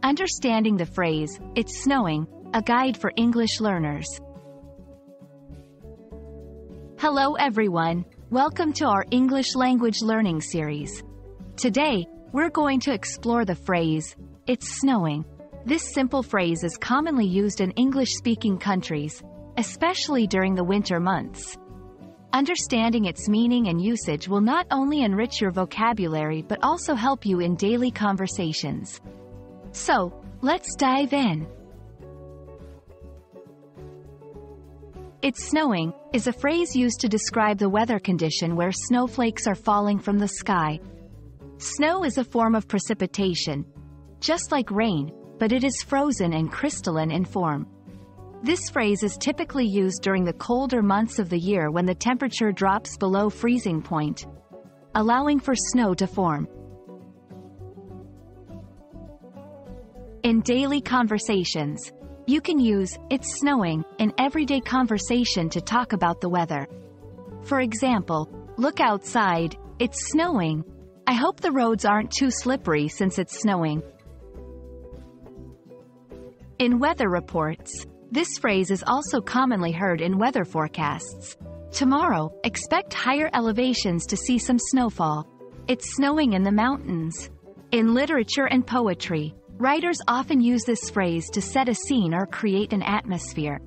Understanding the phrase, "It's snowing," a guide for English learners. Hello everyone, welcome to our English language learning series. Today, we're going to explore the phrase, "It's snowing." This simple phrase is commonly used in English-speaking countries, especially during the winter months. Understanding its meaning and usage will not only enrich your vocabulary but also help you in daily conversations. So, let's dive in. "It's snowing" is a phrase used to describe the weather condition where snowflakes are falling from the sky. Snow is a form of precipitation, just like rain, but it is frozen and crystalline in form. This phrase is typically used during the colder months of the year when the temperature drops below freezing point, allowing for snow to form. In daily conversations, you can use "it's snowing" in everyday conversation to talk about the weather. For example, "Look outside, it's snowing. I hope the roads aren't too slippery since it's snowing." In weather reports, this phrase is also commonly heard in weather forecasts. "Tomorrow, expect higher elevations to see some snowfall. It's snowing in the mountains." In literature and poetry, writers often use this phrase to set a scene or create an atmosphere.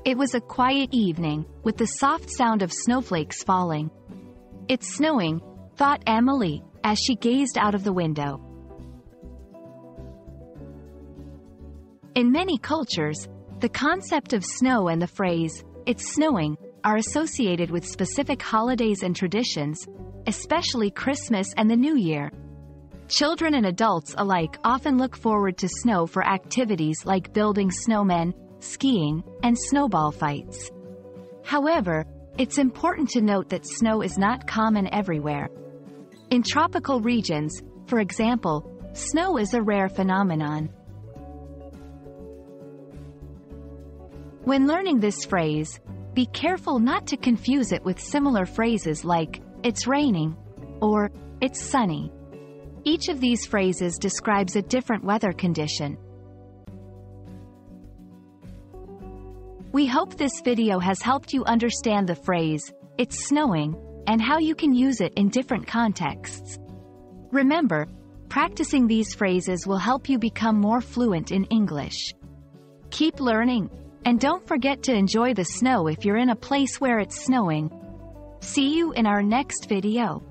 "It was a quiet evening, with the soft sound of snowflakes falling. It's snowing," thought Emily, as she gazed out of the window. In many cultures, the concept of snow and the phrase, "it's snowing," are associated with specific holidays and traditions, especially Christmas and the New Year. Children and adults alike often look forward to snow for activities like building snowmen, skiing, and snowball fights. However, it's important to note that snow is not common everywhere. In tropical regions, for example, snow is a rare phenomenon. When learning this phrase, be careful not to confuse it with similar phrases like, "It's raining," or "It's sunny." Each of these phrases describes a different weather condition. We hope this video has helped you understand the phrase, "It's snowing," and how you can use it in different contexts. Remember, practicing these phrases will help you become more fluent in English. Keep learning, and don't forget to enjoy the snow if you're in a place where it's snowing. See you in our next video.